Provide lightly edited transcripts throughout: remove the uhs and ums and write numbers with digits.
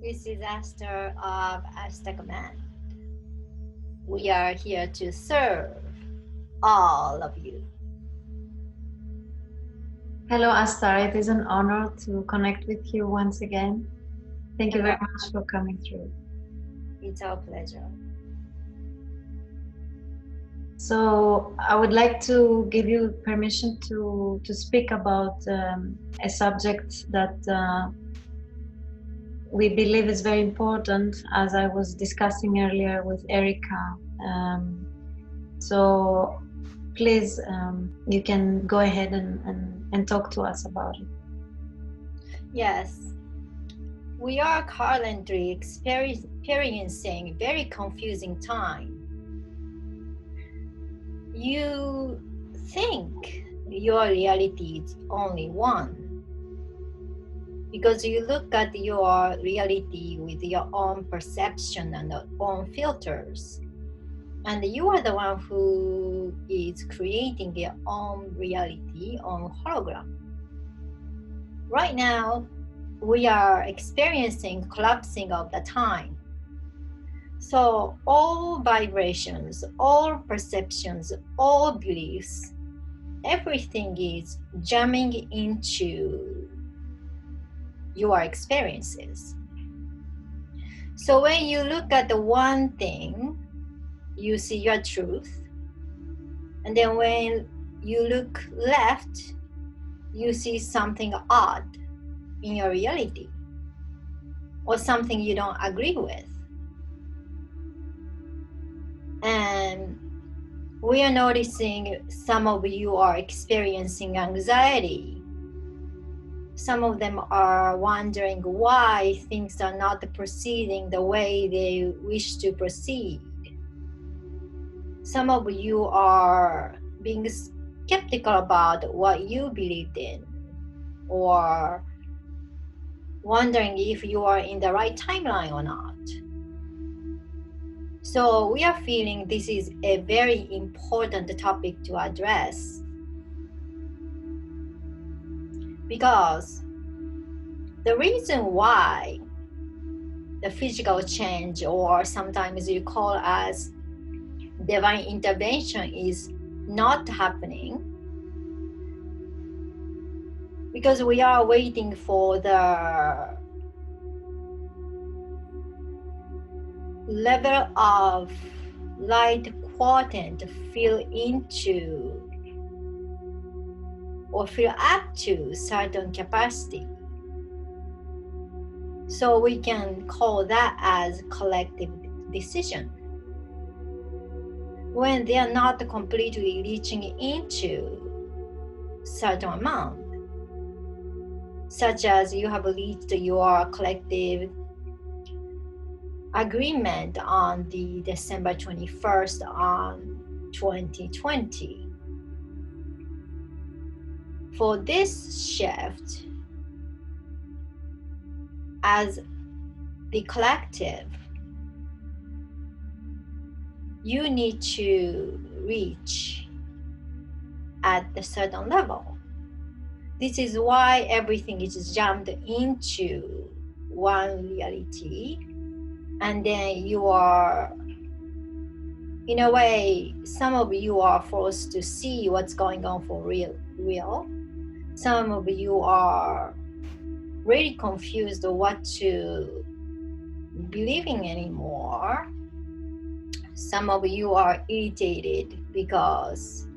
This is Ashtar of Ashtar Command. We are here to serve all of you. Hello, Ashtar. It is an honor to connect with you once again. Thank you very much for coming through. It's our pleasure. So I would like to give you permission to speak about a subject that we believe is very important, as I was discussing earlier with Erica. So please, you can go ahead and talk to us about it. Yes, we are currently experiencing a very confusing time. You think your reality is only one because you look at your reality with your own perception and your own filters, and you are the one who is creating your own reality on hologram. Right now, we are experiencing collapsing of the time. So all vibrations, all perceptions, all beliefs, everything is jamming into your experiences. So when you look at the one thing, you see your truth. And then when you look left, you see something odd in your reality or something you don't agree with. And we are noticing some of you are experiencing anxiety. Some of them are wondering why things are not proceeding the way they wish to proceed. Some of you are being skeptical about what you believed in, or wondering if you are in the right timeline or not. So we are feeling this is a very important topic to address, because the reason why the physical change, or sometimes you call as divine intervention, is not happening, because we are waiting for the level of light quotient to fill into or fill up to certain capacity. So we can call that as collective decision. When they are not completely reaching into certain amount, such as you have reached your collective agreement on the December 21st on 2020. For this shift, as the collective, you need to reach at a certain level. This is why everything is jammed into one reality, and then you are, in a way, some of you are forced to see what's going on for real. Some of you are really confused what to believe in anymore. Some of you are irritated because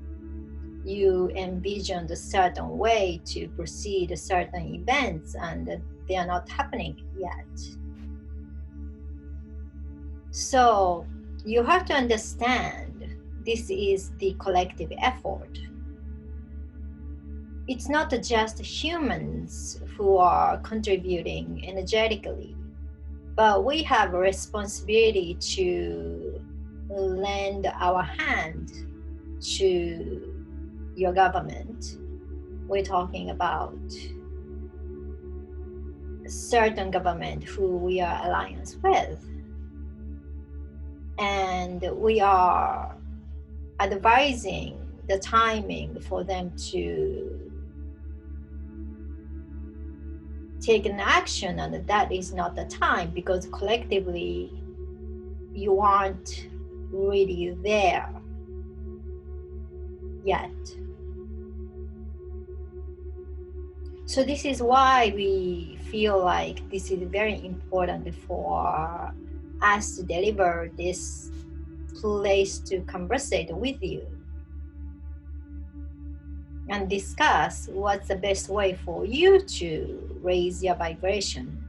you envisioned a certain way to proceed certain events and they are not happening yet. So you have to understand this is the collective effort. It's not just humans who are contributing energetically, but we have a responsibility to lend our hand to your government. We're talking about a certain government who we are alliance with. And we are advising the timing for them to take an action, and that is not the time, because collectively you aren't really there yet. So this is why we feel like this is very important for us to deliver this place to conversate with you and discuss what's the best way for you to raise your vibration,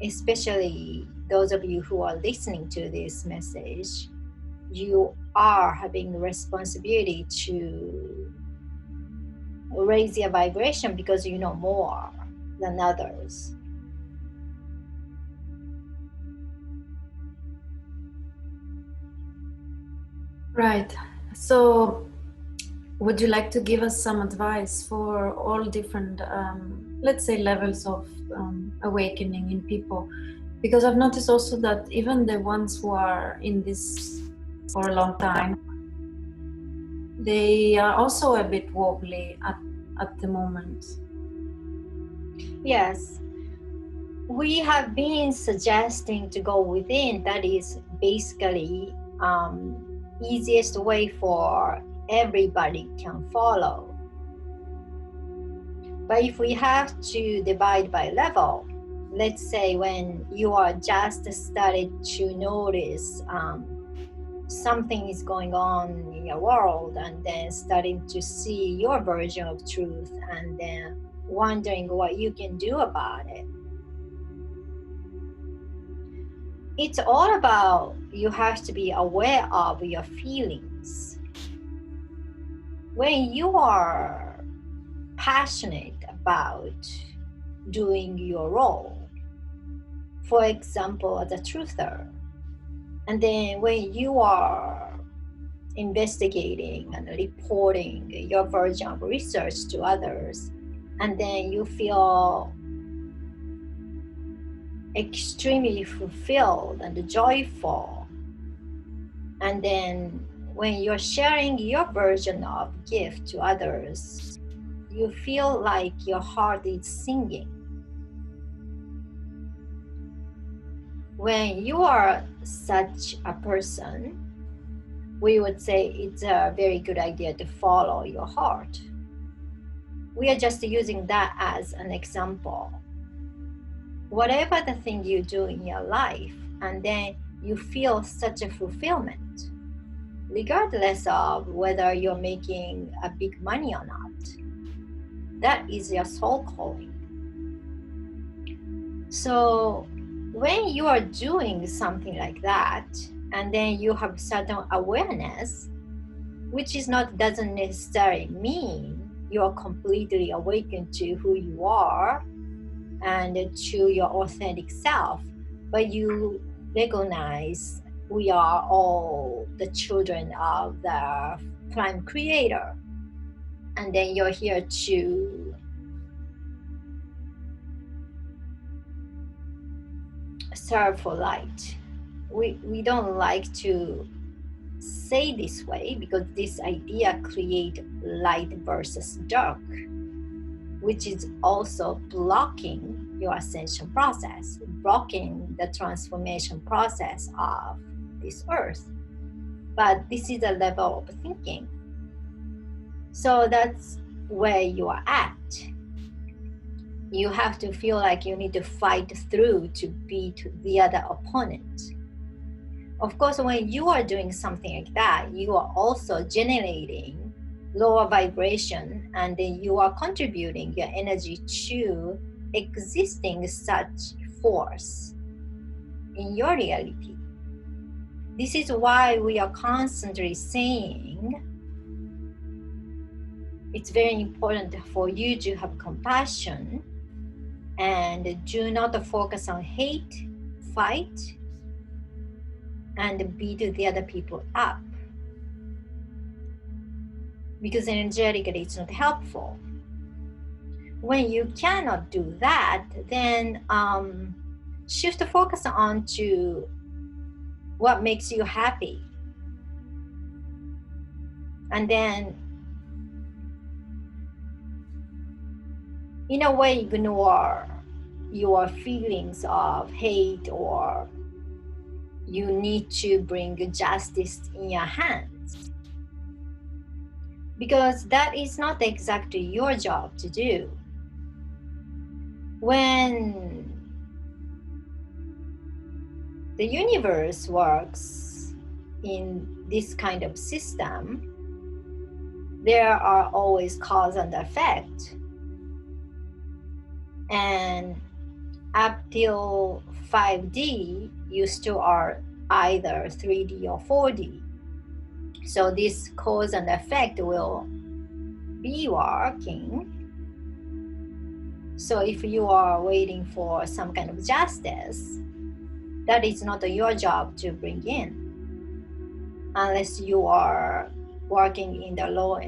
especially those of you who are listening to this message. You are having the responsibility to raise your vibration because you know more than others. Right. So would you like to give us some advice for all different, let's say, levels of awakening in people? Because I've noticed also that even the ones who are in this for a long time, they are also a bit wobbly at the moment. Yes. We have been suggesting to go within. That is basically easiest way for everybody can follow. But if we have to divide by level, let's say when you are just started to notice something is going on in your world, and then starting to see your version of truth, and then wondering what you can do about it. It's all about, you have to be aware of your feelings. When you are passionate about doing your role, for example, as a truther, and then when you are investigating and reporting your version of research to others, and then you feel extremely fulfilled and joyful, and then when you're sharing your version of gift to others, you feel like your heart is singing. When you are such a person, we would say it's a very good idea to follow your heart. We are just using that as an example. Whatever the thing you do in your life, and then you feel such a fulfillment, regardless of whether you're making a big money or not, that is your soul calling. So when you are doing something like that, and then you have certain awareness, which doesn't necessarily mean you're completely awakened to who you are and to your authentic self, but you recognize we are all the children of the prime creator, and then you're here to serve for light. We don't like to say this way because this idea creates light versus dark, which is also blocking your ascension process, blocking the transformation process of this earth. But this is a level of thinking. So that's where you are at. You have to feel like you need to fight through to beat the other opponent. Of course, when you are doing something like that, you are also generating lower vibration, and then you are contributing your energy to existing such force in your reality. This is why we are constantly saying it's very important for you to have compassion and do not focus on hate, fight, and beat the other people up, because energetically it's not helpful. When you cannot do that, then shift the focus on to what makes you happy, and then in a way ignore your feelings of hate or you need to bring justice in your hands, because that is not exactly your job to do. When the universe works in this kind of system, there are always cause and effect. And up till 5D, you still are either 3D or 4D. So this cause and effect will be working. So if you are waiting for some kind of justice, that is not your job to bring in, unless you are working in the law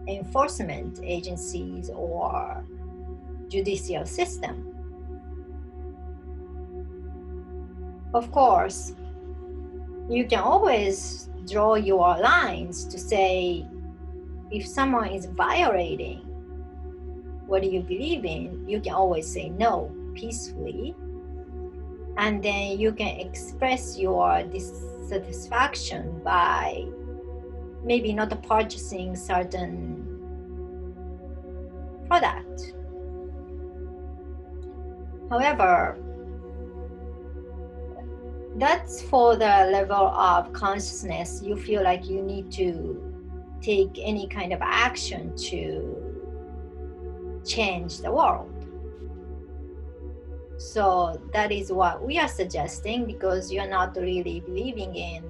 enforcement agencies or judicial system. Of course, you can always draw your lines to say, if someone is violating what you believe in, you can always say no peacefully. And then you can express your dissatisfaction by maybe not purchasing certain product. However, that's for the level of consciousness you feel like you need to take any kind of action to change the world. So that is what we are suggesting, because you're not really believing in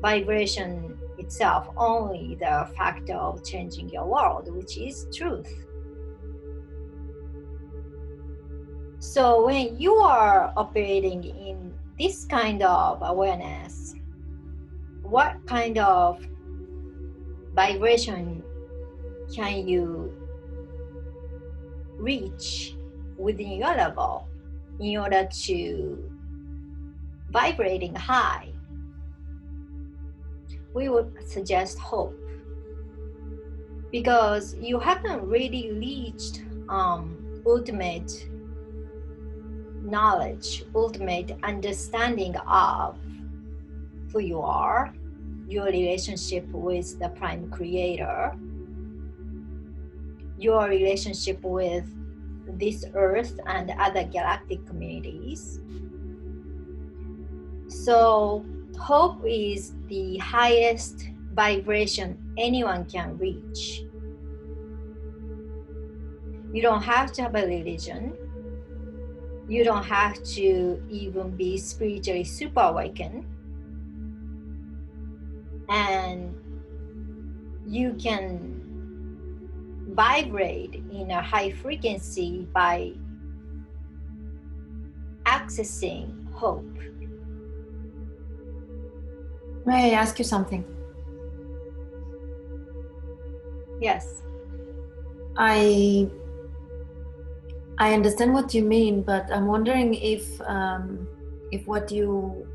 vibration itself, only the factor of changing your world, which is truth. So when you are operating in this kind of awareness, what kind of vibration can you reach within your level in order to vibrating high? We would suggest hope, because you haven't really reached ultimate knowledge, ultimate understanding of who you are, your relationship with the Prime Creator, your relationship with this Earth and other galactic communities. So hope is the highest vibration anyone can reach. You don't have to have a religion. You don't have to even be spiritually super awakened. And you can vibrate in a high frequency by accessing hope. May I ask you something? Yes. I understand what you mean, but I'm wondering if what you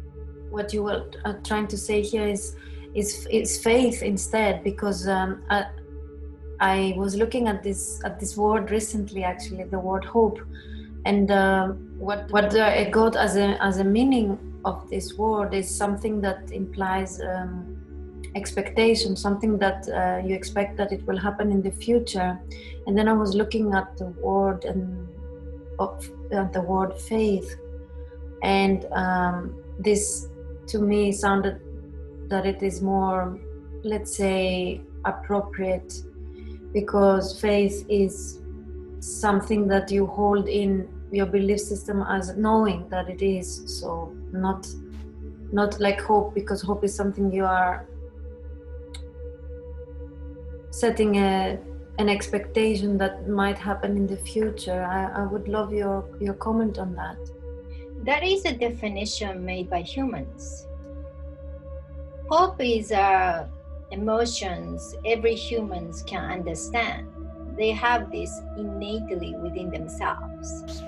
were trying to say here is faith instead, because I was looking at this word recently, actually, the word hope, and what I got as a meaning of this word is something that implies expectation, something that you expect that it will happen in the future. And then I was looking at the word the word faith, and this to me sounded that it is more, let's say, appropriate, because faith is something that you hold in your belief system as knowing that it is so, not like hope, because hope is something you are setting an expectation that might happen in the future. I would love your comment on that. That is a definition made by humans. Hope is emotions every humans can understand. They have this innately within themselves.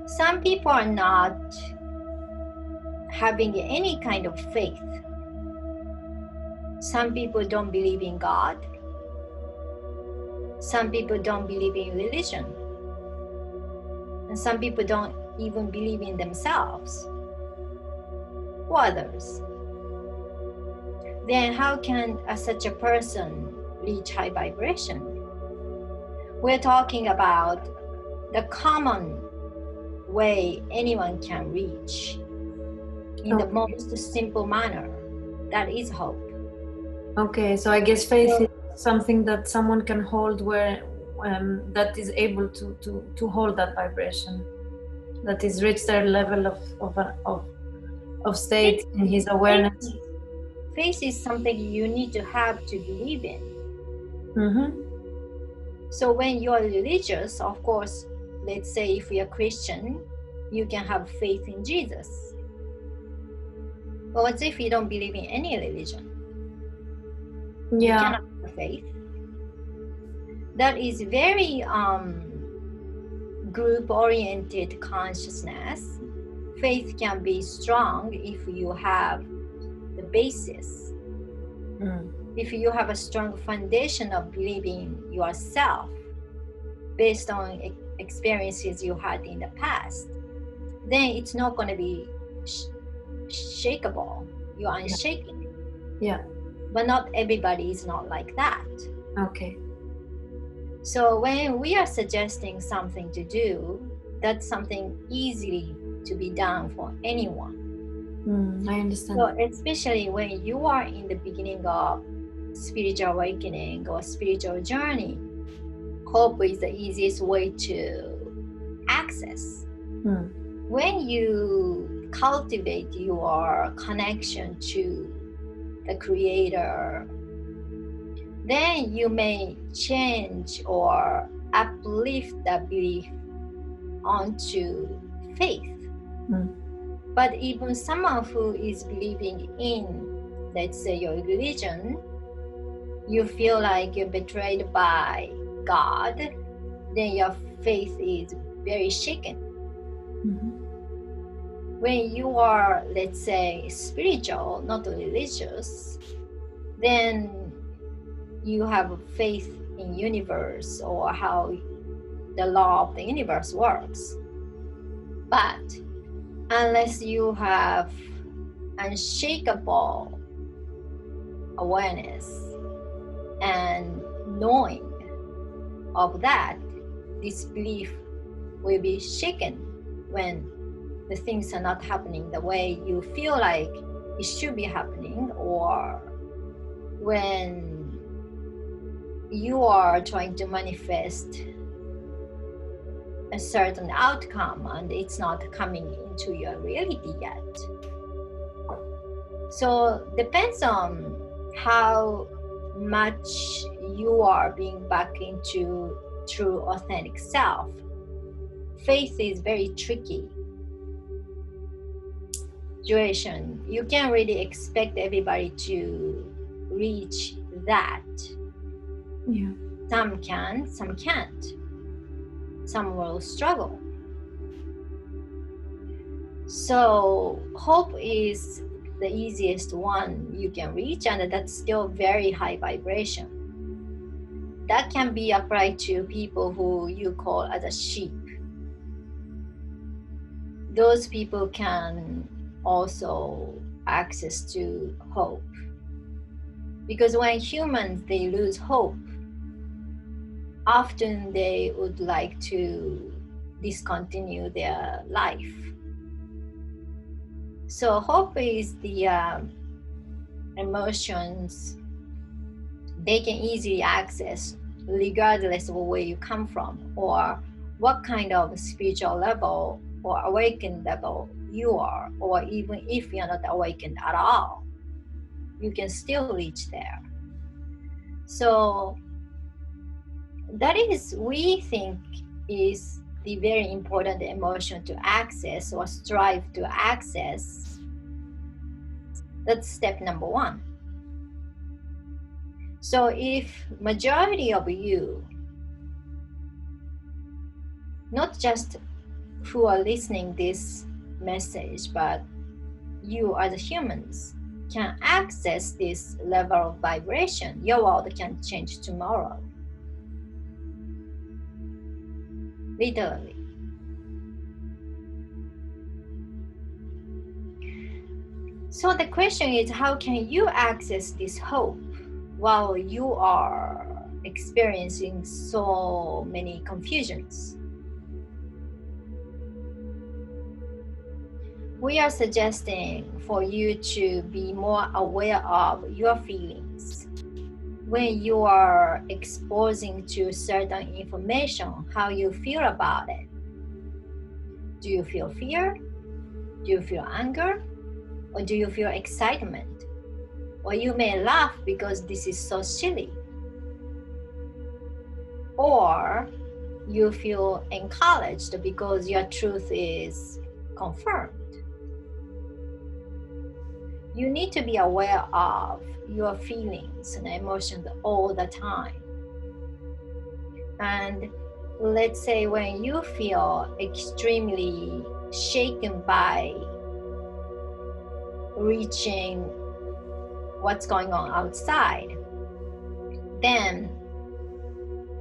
Some people are not having any kind of faith. Some people don't believe in God. Some people don't believe in religion. And some people don't even believe in themselves or others. Then how can such a person reach high vibration? We're talking about the common way anyone can reach in the most simple manner. That is hope. Okay, so I guess faith is something that someone can hold where that is able to hold that vibration, that is reach their level of state in his awareness. Faith is something you need to have to believe in. Mm-hmm. So when you are religious, of course, let's say if you are Christian, you can have faith in Jesus. But what if you don't believe in any religion? Yeah. You cannot have faith. That is very group-oriented consciousness. Faith can be strong if you have the basis. If you have a strong foundation of believing yourself based on experiences you had in the past, then it's not going to be shakeable. You're unshaken. Yeah. But not everybody is not like that. Okay. So when we are suggesting something to do, that's something easily to be done for anyone. I understand. So especially when you are in the beginning of spiritual awakening or spiritual journey, hope is the easiest way to access. When you cultivate your connection to the Creator, then you may change or uplift that belief onto faith. But even someone who is believing in, let's say, your religion, you feel like you're betrayed by God, then your faith is very shaken. When you are, let's say, spiritual, not religious, then you have faith in universe or how the law of the universe works. But unless you have unshakable awareness and knowing of that, this belief will be shaken when the things are not happening the way you feel like it should be happening, or when you are trying to manifest a certain outcome and it's not coming into your reality yet. So depends on how much you are being back into true authentic self. Faith is very tricky situation. You can't really expect everybody to reach that. Yeah. Some can, some can't. Some will struggle. So hope is the easiest one you can reach, and that's still very high vibration. That can be applied to people who you call as a sheep. Those people can also access to hope. Because when humans, they lose hope, often they would like to discontinue their life. So hope is the emotions they can easily access regardless of where you come from or what kind of spiritual level or awakened level you are, or even if you're not awakened at all, you can still reach there. So that is, we think, is the very important emotion to access or strive to access. That's step number one. So if majority of you, not just who are listening this message, but you as humans can access this level of vibration, your world can change tomorrow. Literally. So the question is, how can you access this hope while you are experiencing so many confusions? We are suggesting for you to be more aware of your feelings. When you are exposing to certain information, how you feel about it. Do you feel fear? Do you feel anger? Or do you feel excitement? Or you may laugh because this is so silly. Or you feel encouraged because your truth is confirmed. You need to be aware of your feelings and emotions all the time. And let's say when you feel extremely shaken by reaching what's going on outside, then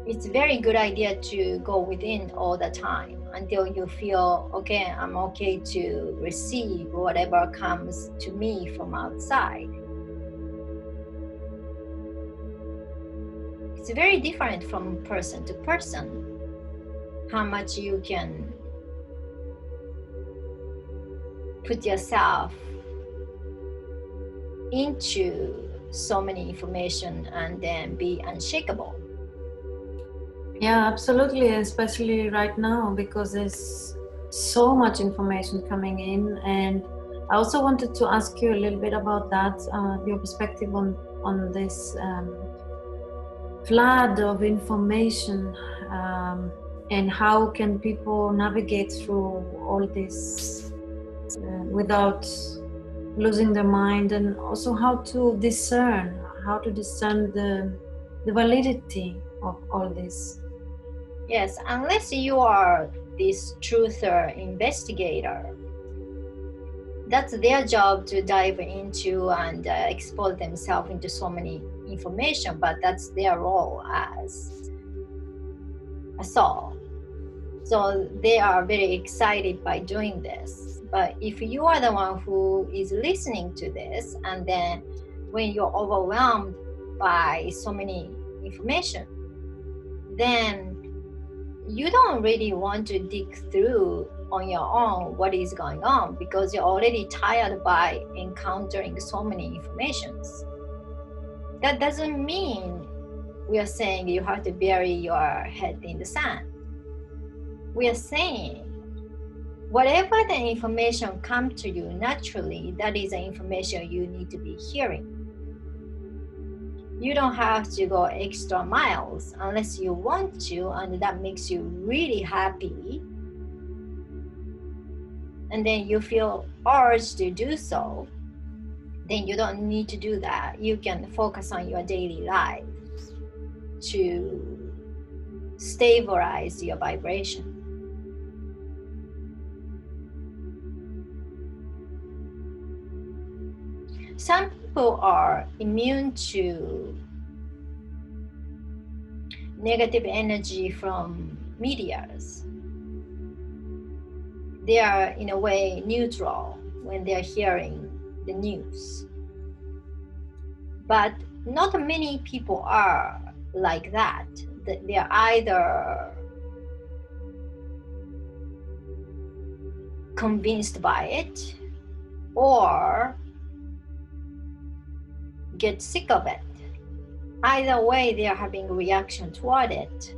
it's a very good idea to go within all the time until you feel, okay, I'm okay to receive whatever comes to me from outside. It's very different from person to person, how much you can put yourself into so many information and then be unshakable. Yeah, absolutely, especially right now because there's so much information coming in. And I also wanted to ask you a little bit about that, your perspective on this flood of information, and how can people navigate through all this without losing their mind, and also how to discern the validity of all this. Yes, unless you are this truther investigator, that's their job to dive into and expose themselves into so many information, but that's their role as a soul. So they are very excited by doing this. But if you are the one who is listening to this, and then when you're overwhelmed by so many information, then you don't really want to dig through on your own what is going on, because you're already tired by encountering so many informations. That doesn't mean we are saying you have to bury your head in the sand. We are saying whatever the information comes to you naturally, that is the information you need to be hearing. You don't have to go extra miles unless you want to, and that makes you really happy. And then you feel urge to do so, then you don't need to do that. You can focus on your daily life to stabilize your vibration. Some people are immune to negative energy from medias. They are in a way neutral when they're hearing the news. But not many people are like that. They're either convinced by it or get sick of it. Either way, they are having a reaction toward it.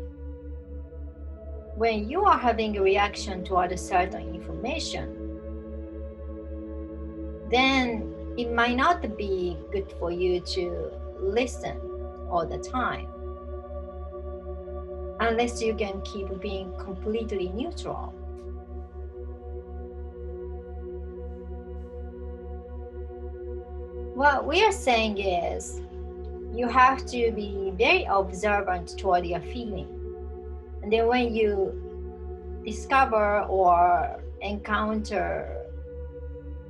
When you are having a reaction toward a certain information, then it might not be good for you to listen all the time, unless you can keep being completely neutral. What we are saying is you have to be very observant toward your feeling. And then when you discover or encounter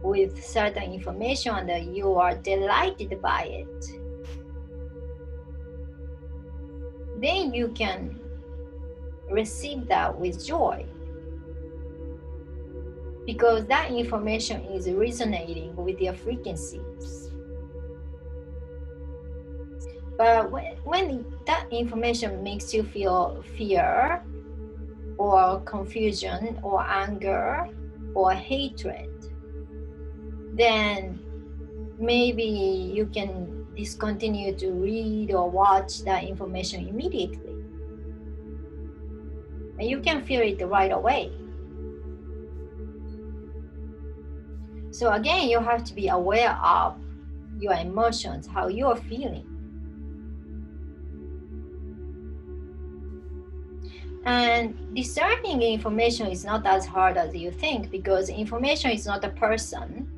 with certain information that you are delighted by it, then you can receive that with joy. because that information is resonating with your frequencies. But when that information makes you feel fear or confusion or anger or hatred, then maybe you can discontinue to read or watch that information immediately. And you can feel it right away. So again, you have to be aware of your emotions, how you're feeling. And discerning information is not as hard as you think, because information is not a person.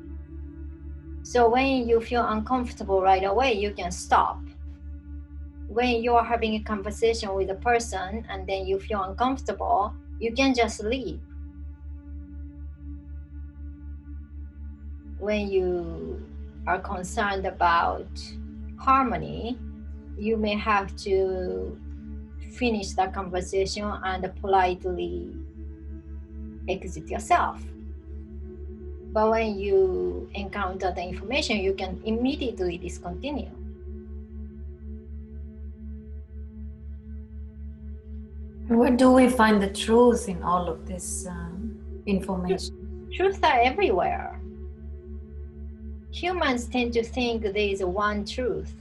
So when you feel uncomfortable right away, you can stop. When you are having a conversation with a person and then you feel uncomfortable, you can just leave. When you are concerned about harmony, you may have to finish that conversation and politely exit yourself. But when you encounter the information, you can immediately discontinue. Where do we find the truth in all of this information? Truths are everywhere. Humans tend to think there is one truth.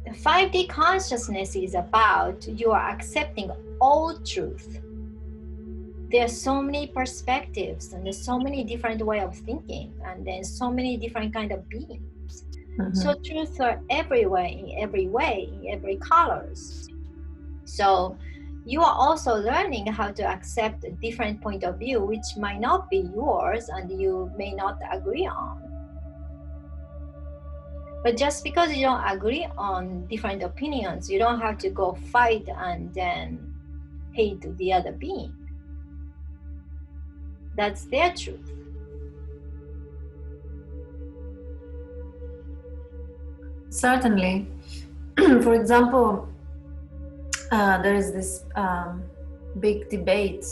The 5D consciousness is about you are accepting all truth. There are so many perspectives and there's so many different ways of thinking, and then so many different kind of beings. Mm-hmm. So truths are everywhere, in every way, in every colors. So you are also learning how to accept a different point of view, which might not be yours and you may not agree on. But just because you don't agree on different opinions, you don't have to go fight and then hate the other being. That's their truth. Certainly. For example, there is this big debate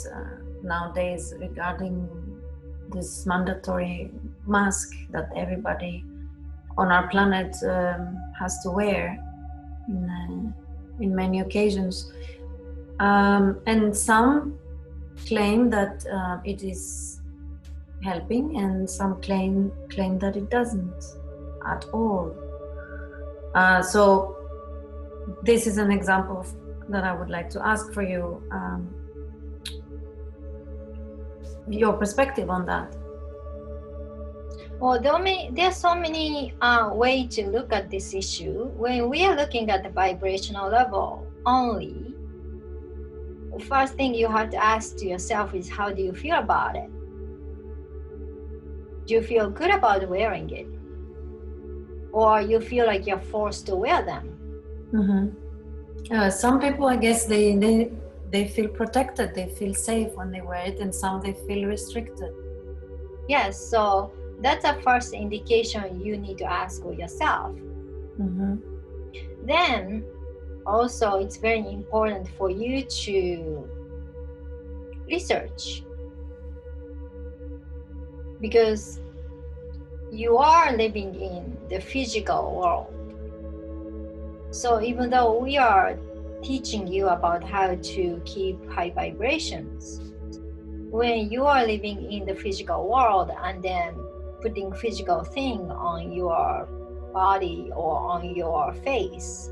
nowadays regarding this mandatory mask that everybody on our planet has to wear in many occasions. And some claim that it is helping, and some claim that it doesn't at all. So this is an example that I would like to ask for you, your perspective on that. Well, there are so many ways to look at this issue. When we are looking at the vibrational level only, the first thing you have to ask to yourself is, how do you feel about it? Do you feel good about wearing it? Or you feel like you're forced to wear them? Mm-hmm. Some people, I guess, they feel protected, they feel safe when they wear it, and some they feel restricted. Yes, so that's a first indication you need to ask yourself. Mm-hmm. Then also it's very important for you to research, because you are living in the physical world. So even though we are teaching you about how to keep high vibrations, when you are living in the physical world and then putting physical thing on your body or on your face,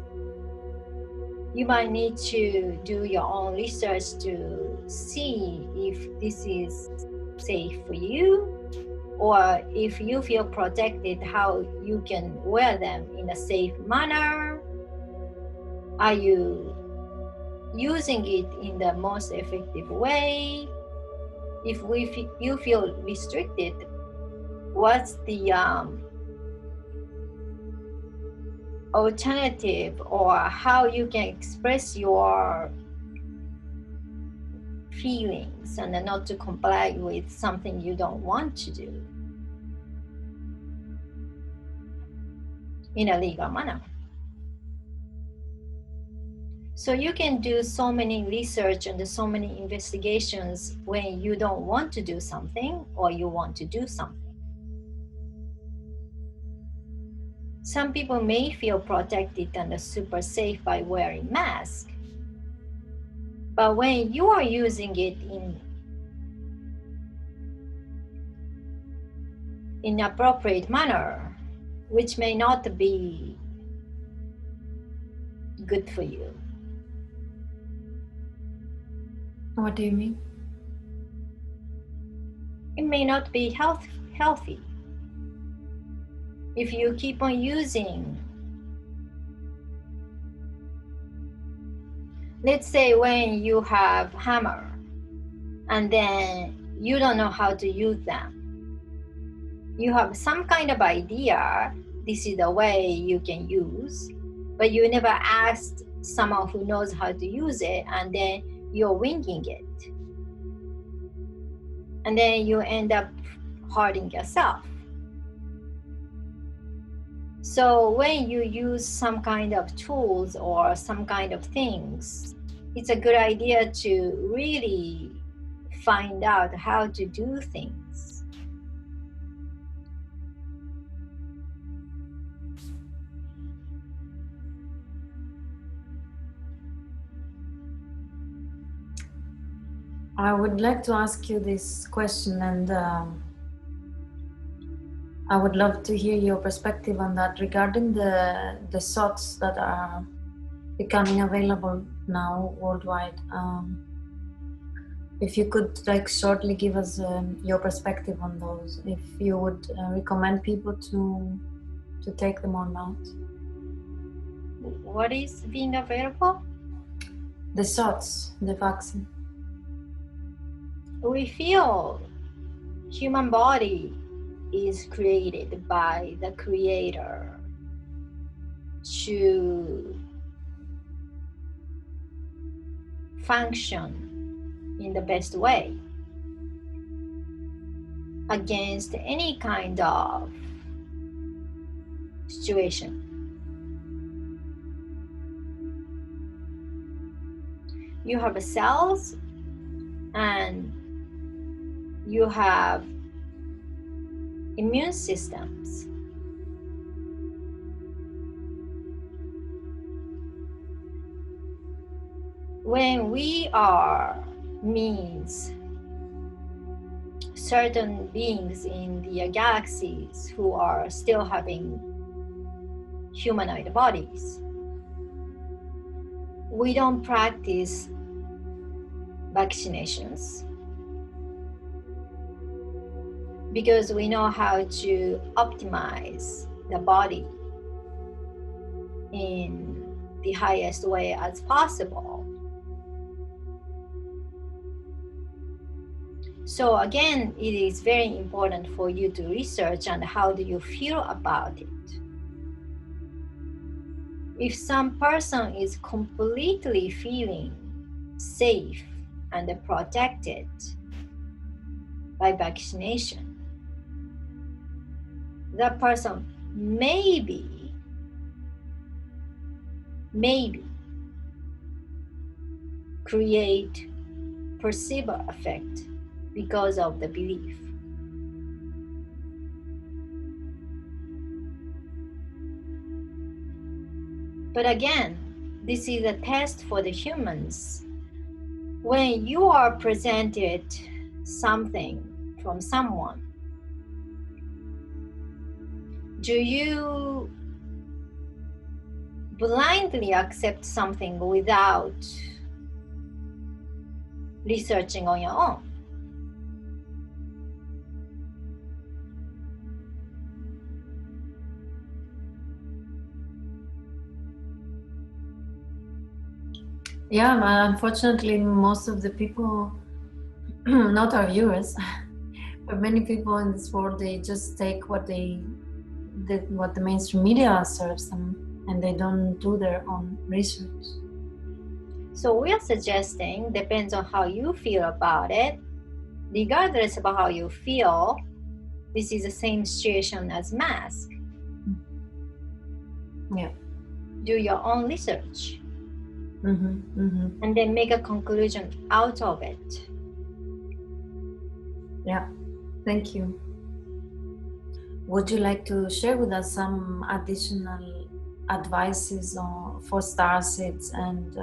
you might need to do your own research to see if this is safe for you, or if you feel protected, how you can wear them in a safe manner. Are you using it in the most effective way? If you feel restricted, what's the alternative, or how you can express your feelings and not to comply with something you don't want to do in a legal manner. So you can do so many research and so many investigations when you don't want to do something or you want to do something. Some people may feel protected and super safe by wearing masks. But when you are using it in inappropriate manner, which may not be good for you. What do you mean? It may not be healthy. If you keep on using, let's say when you have hammer and then you don't know how to use them. You have some kind of idea, this is the way you can use, but you never asked someone who knows how to use it, and then you're winging it. And then you end up hurting yourself. So when you use some kind of tools or some kind of things, it's a good idea to really find out how to do things. I would like to ask you this question, and I would love to hear your perspective on that regarding the thoughts that are becoming available now worldwide. If you could shortly give us your perspective on those, if you would recommend people to take them or not. What is being available? The thoughts, the vaccine. We feel human body is created by the Creator to function in the best way against any kind of situation. You have cells and you have immune systems. When we are means certain beings in the galaxies who are still having humanoid bodies, we don't practice vaccinations because we know how to optimize the body in the highest way as possible. So again, it is very important for you to research on how do you feel about it. If some person is completely feeling safe and protected by vaccination, that person maybe create placebo effect because of the belief. But again, this is a test for the humans. When you are presented something from someone, do you blindly accept something without researching on your own? Yeah, but unfortunately, most of the people, not our viewers, but many people in this world, they just take what the mainstream media serves them, and they don't do their own research. So we are suggesting, depends on how you feel about it. Regardless of how you feel, this is the same situation as mask. Yeah. Do your own research. and then make a conclusion out of it. Yeah, thank you. Would you like to share with us some additional advices for Starseeds and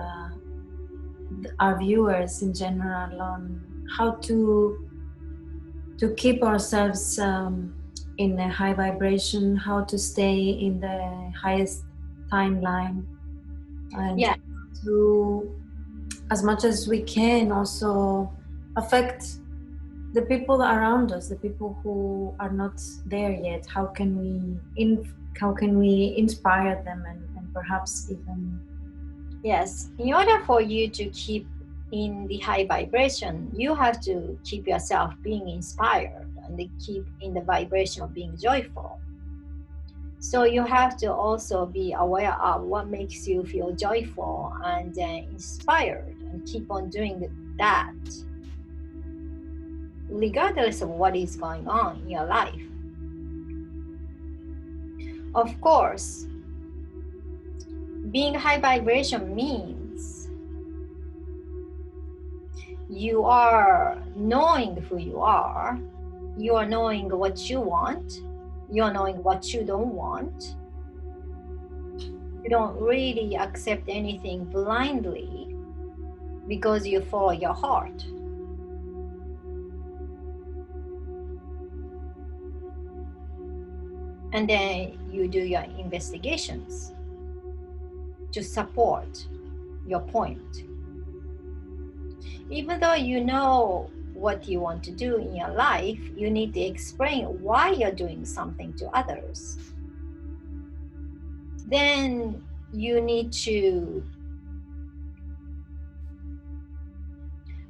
our viewers in general on how to keep ourselves in a high vibration, how to stay in the highest timeline, and to, as much as we can, also affect the people around us, the people who are not there yet? How can we inspire them and perhaps even... Yes, in order for you to keep in the high vibration, you have to keep yourself being inspired and keep in the vibration of being joyful. So you have to also be aware of what makes you feel joyful and inspired, and keep on doing that regardless of what is going on in your life. Of course, being high vibration means you are knowing who you are knowing what you want, you are knowing what you don't want. You don't really accept anything blindly because you follow your heart. And then you do your investigations to support your point. Even though you know what you want to do in your life, you need to explain why you're doing something to others. Then you need to,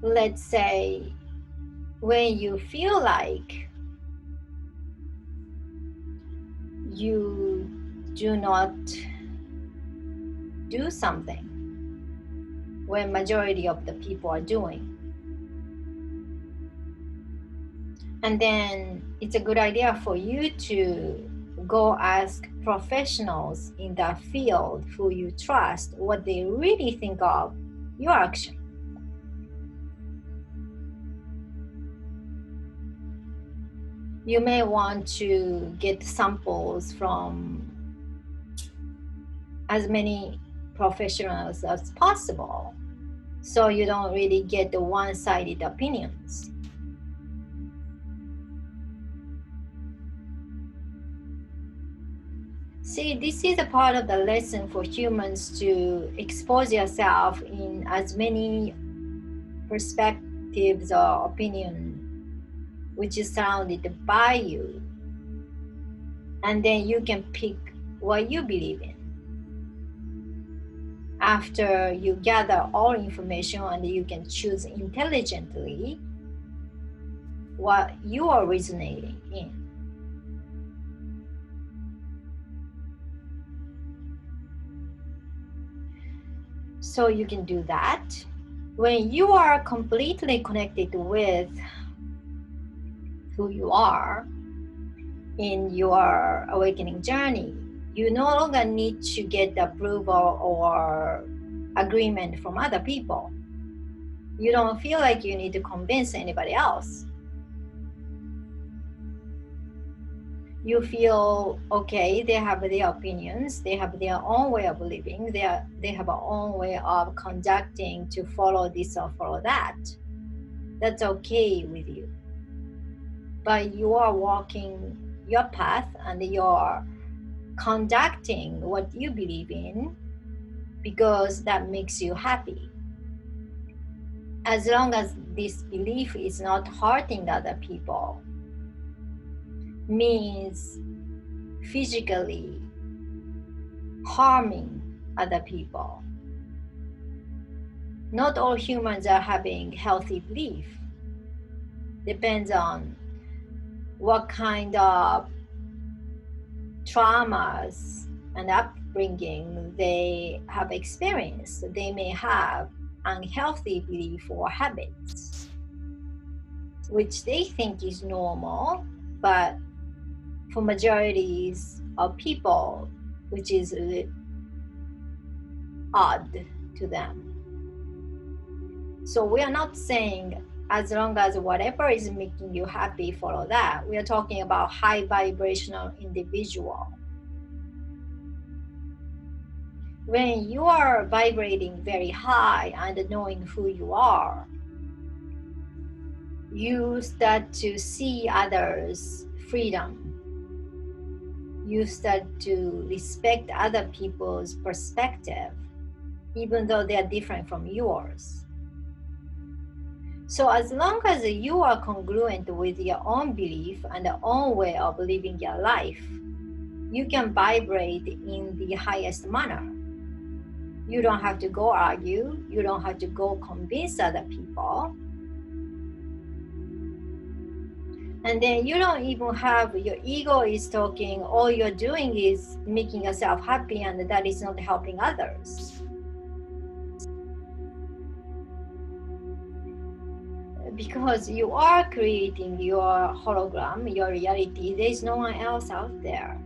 let's say, when you feel like you do not do something when majority of the people are doing, and then it's a good idea for you to go ask professionals in that field who you trust what they really think of your action. You may want to get samples from as many professionals as possible, so you don't really get the one-sided opinions. See, this is a part of the lesson for humans to expose yourself in as many perspectives or opinions which is surrounded by you, and then you can pick what you believe in. After you gather all information, and you can choose intelligently what you are resonating in. So you can do that. When you are completely connected with who you are in your awakening journey, you no longer need to get approval or agreement from other people. You don't feel like you need to convince anybody else. You feel okay, they have their opinions, they have their own way of living, they have their own way of conducting to follow this or follow that. That's okay with you. But you are walking your path and you're conducting what you believe in because that makes you happy. As long as this belief is not hurting other people, means physically harming other people. Not all humans are having healthy belief. Depends on what kind of traumas and upbringing they have experienced. They may have unhealthy belief or habits, which they think is normal, but for majorities of people, which is odd. to them. So we are not saying as long as whatever is making you happy, follow that. We are talking about high vibrational individual. When you are vibrating very high and knowing who you are, you start to see others' freedom. You start to respect other people's perspective, even though they are different from yours. So as long as you are congruent with your own belief and your own way of living your life, you can vibrate in the highest manner. You don't have to go argue. You don't have to go convince other people. And then you don't even have, your ego is talking, all you're doing is making yourself happy, and that is not helping others. Because you are creating your hologram, your reality, there is no one else out there.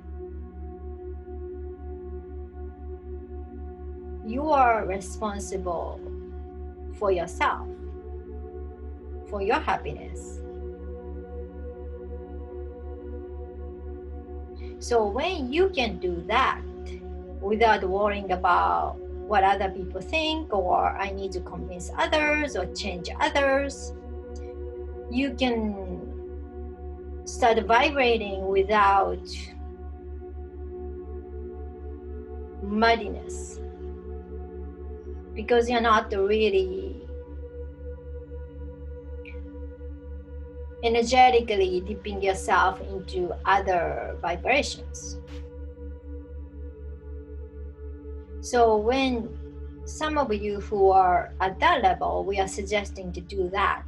You are responsible for yourself, for your happiness. So when you can do that without worrying about what other people think, or I need to convince others or change others, you can start vibrating without muddiness, because you're not really energetically dipping yourself into other vibrations. So when some of you who are at that level, we are suggesting to do that.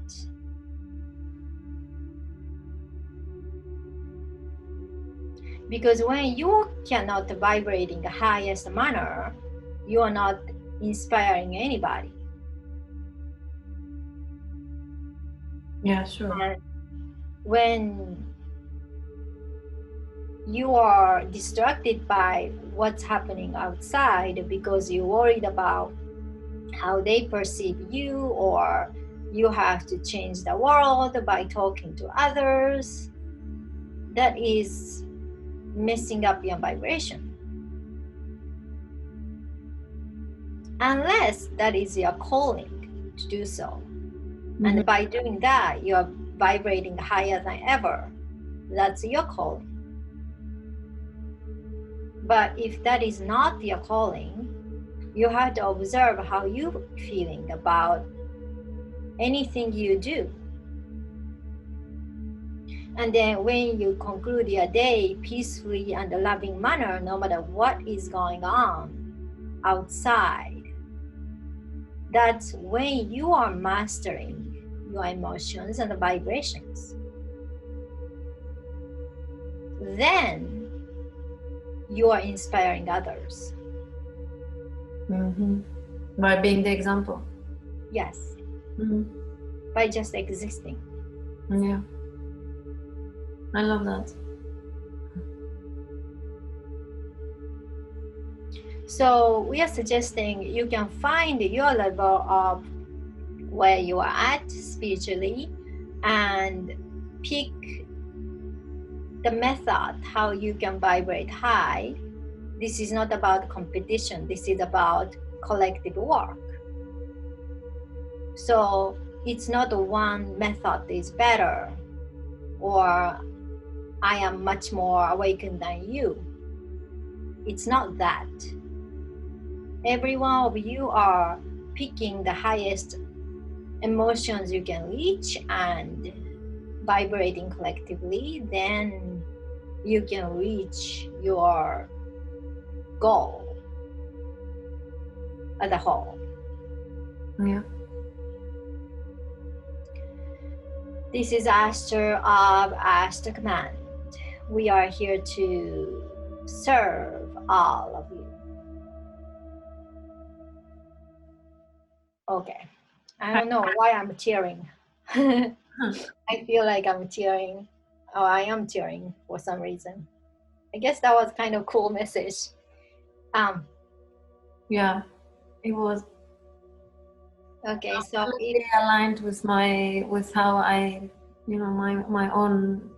Because when you cannot vibrate in the highest manner, you are not inspiring anybody. Yeah, sure. And when you are distracted by what's happening outside because you're worried about how they perceive you, or you have to change the world by talking to others, that is messing up your vibration. Unless that is your calling to do so. Mm-hmm. And by doing that, you are vibrating higher than ever. That's your calling. But if that is not your calling, you have to observe how you're feeling about anything you do. And then when you conclude your day peacefully and a loving manner, no matter what is going on outside, that's when you are mastering your emotions and the vibrations. Then you are inspiring others. Mm-hmm. By being the example. Yes. Mm-hmm. By just existing. Yeah. I love that. So we are suggesting you can find your level of where you are at spiritually and pick the method how you can vibrate high. This is not about competition. This is about collective work. So it's not one method is better, or I am much more awakened than you. It's not that. Every one of you are picking the highest emotions you can reach and vibrating collectively, then you can reach your goal as a whole. Yeah. This is Ashtar of Ashtar Command. We are here to serve all of you. Okay. I don't know why I'm tearing. I feel like I'm tearing. Oh, I am tearing for some reason. I guess that was kind of cool message. Yeah, it was. Okay, so Absolutely aligned with how I, you know, my own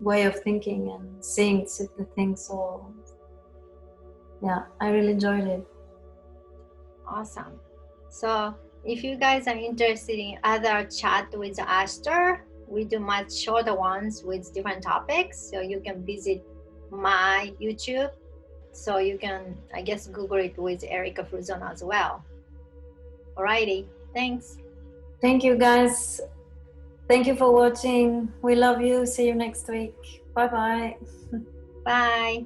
way of thinking and seeing the things. So yeah, I really enjoyed it. awesome. So if you guys are interested in other chat with Ashtar, we do much shorter ones with different topics. So you can visit my YouTube. So you can, I guess, Google it with Erica Fruzon as well. Alrighty, thanks. Thank you guys. Thank you for watching. We love you. See you next week. Bye-bye. Bye.